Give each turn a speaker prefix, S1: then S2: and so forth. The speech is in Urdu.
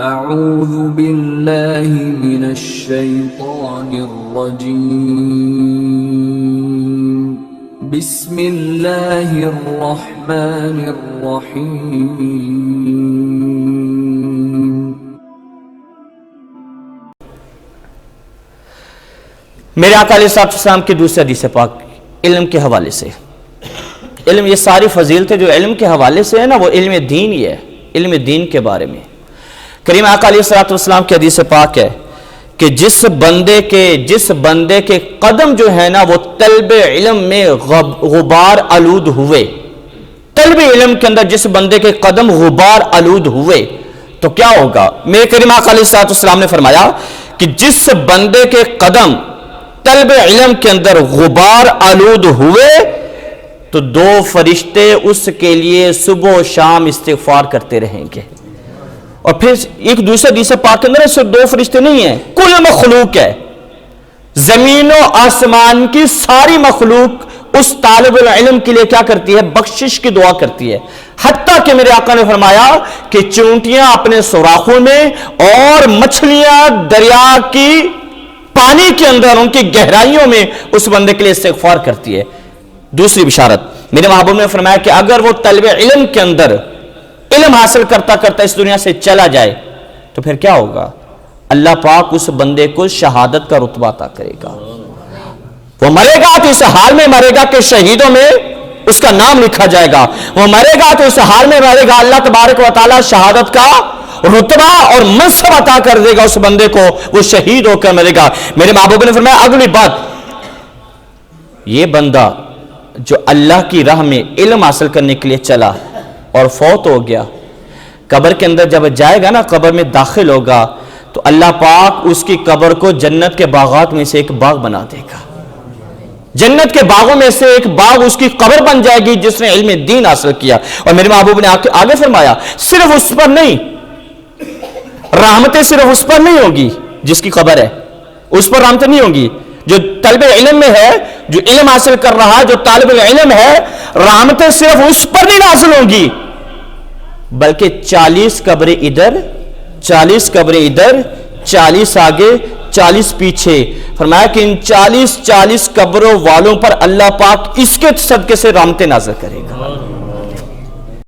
S1: اعوذ باللہ من الشیطان الرجیم بسم اللہ الرحمن الرحیم۔
S2: میرے آقا علیہ السلام کی دوسری حدیث پاک علم کے حوالے سے، علم یہ ساری فضیلتیں جو علم کے حوالے سے ہے نا، وہ علم دین ہی ہے، علم دین کے بارے میں کریم آقا علیہ السلام کی حدیث پاک ہے کہ جس بندے کے قدم جو ہے نا وہ طلب علم میں غبار آلود ہوئے، طلب علم کے اندر جس بندے کے قدم غبار آلود ہوئے تو کیا ہوگا؟ میرے کریم آقا علیہ السلام نے فرمایا کہ جس بندے کے قدم طلب علم کے اندر غبار آلود ہوئے تو دو فرشتے اس کے لیے صبح و شام استغفار کرتے رہیں گے۔ اور پھر ایک دوسرے حدیث پاک کے اندر صرف دو فرشتے نہیں ہیں، کل مخلوق ہے، زمین و آسمان کی ساری مخلوق اس طالب العلم کے لیے کیا کرتی ہے؟ بخشش کی دعا کرتی ہے۔ حتیٰ کہ میرے آقا نے فرمایا کہ چونٹیاں اپنے سوراخوں میں اور مچھلیاں دریا کی پانی کے اندر ان کی گہرائیوں میں اس بندے کے لیے استغفار کرتی ہے۔ دوسری بشارت میرے محبوب نے فرمایا کہ اگر وہ طلب علم کے اندر علم حاصل کرتا کرتا اس دنیا سے چلا جائے تو پھر کیا ہوگا؟ اللہ پاک اس بندے کو شہادت کا رتبہ عطا کرے گا۔ وہ مرے گا تو اس حال میں مرے گا کہ شہیدوں میں اس کا نام لکھا جائے گا، وہ مرے گا تو اس حال میں مرے گا اللہ تبارک و تعالی شہادت کا رتبہ اور منصب عطا کر دے گا اس بندے کو، وہ شہید ہو کر مرے گا۔ میرے محبوب نے فرمایا اگلی بات، یہ بندہ جو اللہ کی راہ میں علم حاصل کرنے کے لیے چلا اور فوت ہو گیا، قبر کے اندر جب جائے گا نا، قبر میں داخل ہوگا تو اللہ پاک اس کی قبر کو جنت کے باغات میں سے ایک باغ بنا دے گا، جنت کے باغوں میں سے ایک باغ اس کی قبر بن جائے گی جس نے علم دین حاصل کیا۔ اور میرے محبوب نے آگے فرمایا صرف اس پر نہیں، رحمتیں صرف اس پر نہیں ہوگی جس کی قبر ہے، اس پر رحمتیں نہیں ہوگی، جو طالب علم میں ہے، جو علم حاصل کر رہا ہے، جو طالب علم ہے، رحمتیں صرف اس پر نہیں حاصل ہوگی بلکہ 40 قبریں ادھر، 40 قبریں ادھر، 40 آگے، 40 پیچھے۔ فرمایا کہ ان 40 قبروں والوں پر اللہ پاک اس کے صدقے سے رحمتیں نازل کرے گا۔